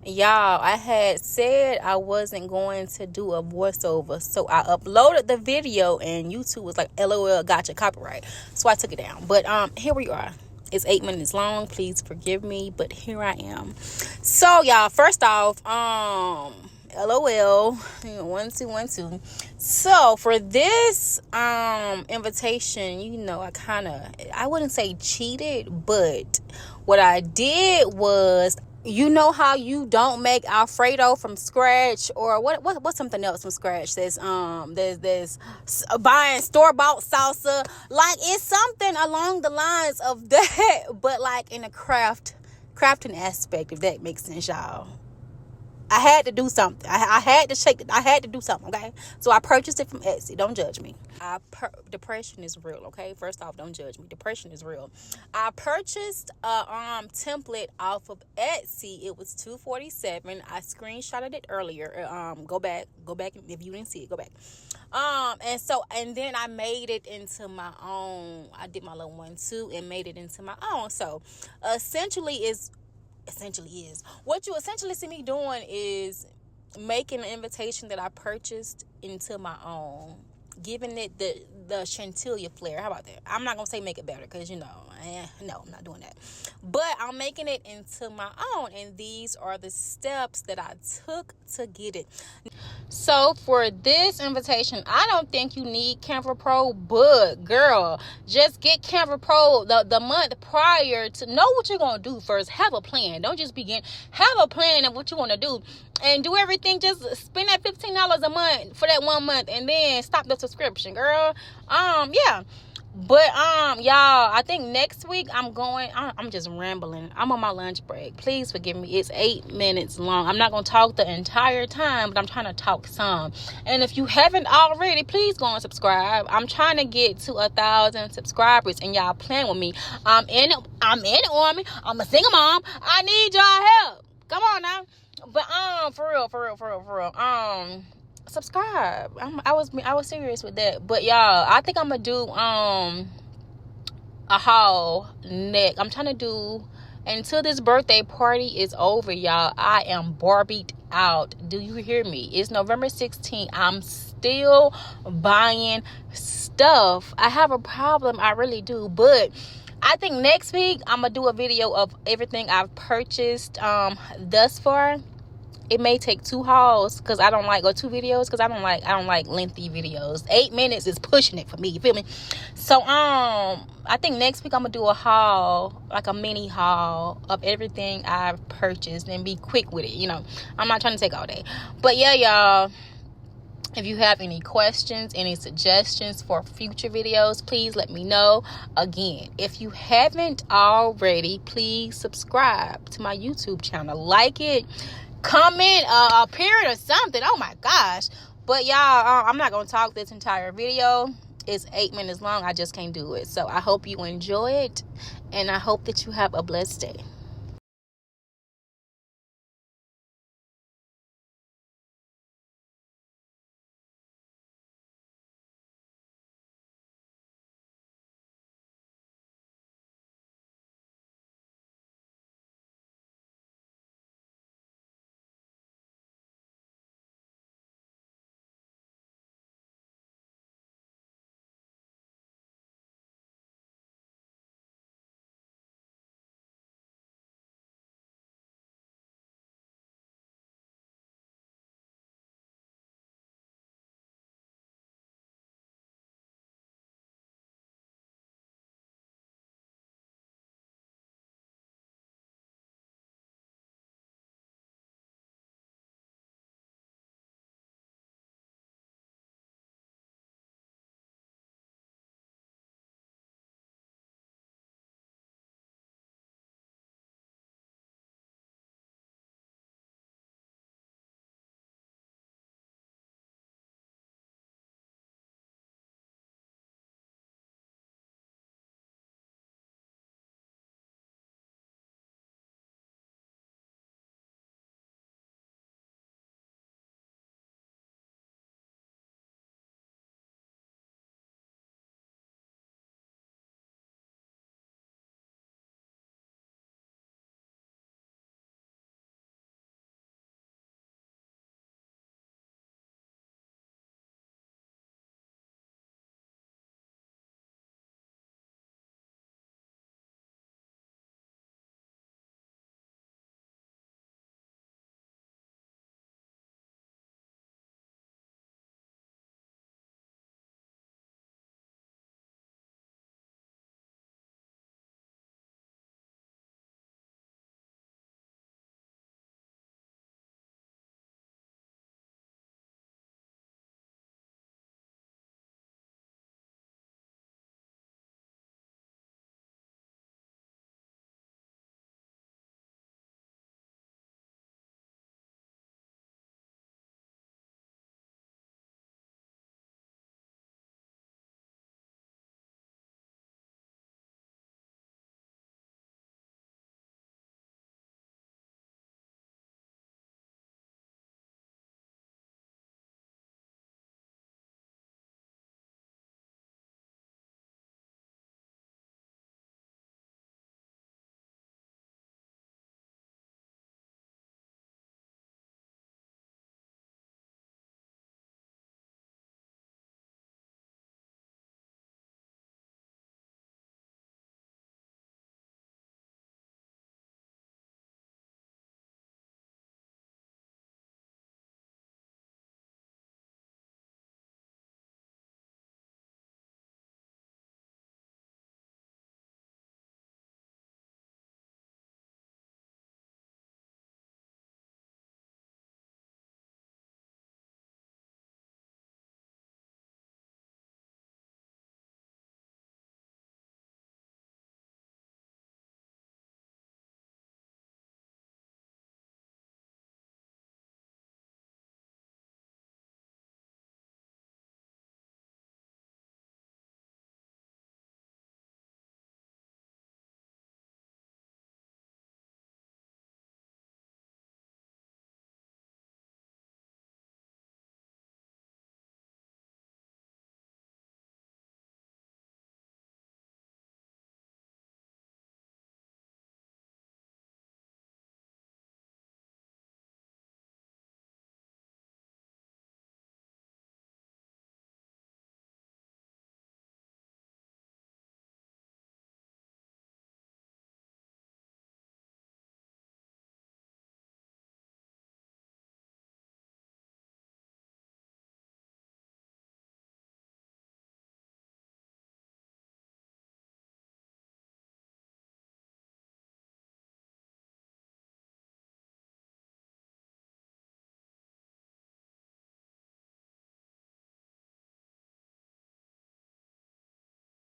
Y'all, I had said I wasn't going to do a voiceover, so I uploaded the video and YouTube was like, LOL, gotcha, copyright. So I took it down. But here we are. It's 8 minutes long. Please forgive me, but here I am. So y'all, first off, LOL, 1212. So for this invitation, I wouldn't say cheated, but what I did was, you know how you don't make Alfredo from scratch, or what's something else from scratch? There's buying store-bought salsa. Like, it's something along the lines of that, but like in a crafting aspect, if that makes sense, y'all. I had to do something. I had to shake it. I had to do something, okay? So I purchased it from Etsy. Don't judge me. Depression is real, okay? First off, don't judge me. Depression is real. I purchased a template off of Etsy. It was $247. I screenshotted it earlier. Go back if you didn't see it. Go back. And then I made it into my own. I did my little one too and made it into my own. So essentially is what you essentially see me doing is making an invitation that I purchased into my own, giving it the chantilly flair. How about that? I'm not gonna say make it better, because no, I'm not doing that, but I'm making it into my own, and these are the steps that I took to get it. So for this invitation, I don't think you need Canva Pro, but girl, just get Canva Pro the month prior to know what you're going to do first. Have a plan. Don't just begin. Have a plan of what you want to do and do everything. Just spend that $15 a month for that 1 month and then stop the subscription, girl. Yeah. But y'all, I think next week I'm just rambling. I'm on my lunch break. Please forgive me. It's 8 minutes long. I'm not gonna talk the entire time, but I'm trying to talk some. And if you haven't already, please go and subscribe. I'm trying to get to 1,000 subscribers, and y'all playing with me. I'm in the army. I'm a single mom. I need y'all help. Come on now. But for real. Subscribe. I was serious with that. But y'all, I think I'm gonna do a haul next. I'm trying to do, until this birthday party is over, y'all. I am Barbied out. Do you hear me? It's November 16th. I'm still buying stuff. I have a problem. I really do. But I think next week I'm gonna do a video of everything I've purchased thus far. It may take 2 hauls because I don't like, or 2 videos because I don't like lengthy videos. 8 minutes is pushing it for me. You feel me? So I think next week I'm gonna do a haul, like a mini haul of everything I've purchased, and be quick with it. I'm not trying to take all day. But yeah, y'all. If you have any questions, any suggestions for future videos, please let me know. Again, if you haven't already, please subscribe to my YouTube channel. Like it, comment a period or something. Oh my gosh. But y'all, I'm not gonna talk this entire video. It's 8 minutes long. I just can't do it. So I hope you enjoy it, and I hope that you have a blessed day.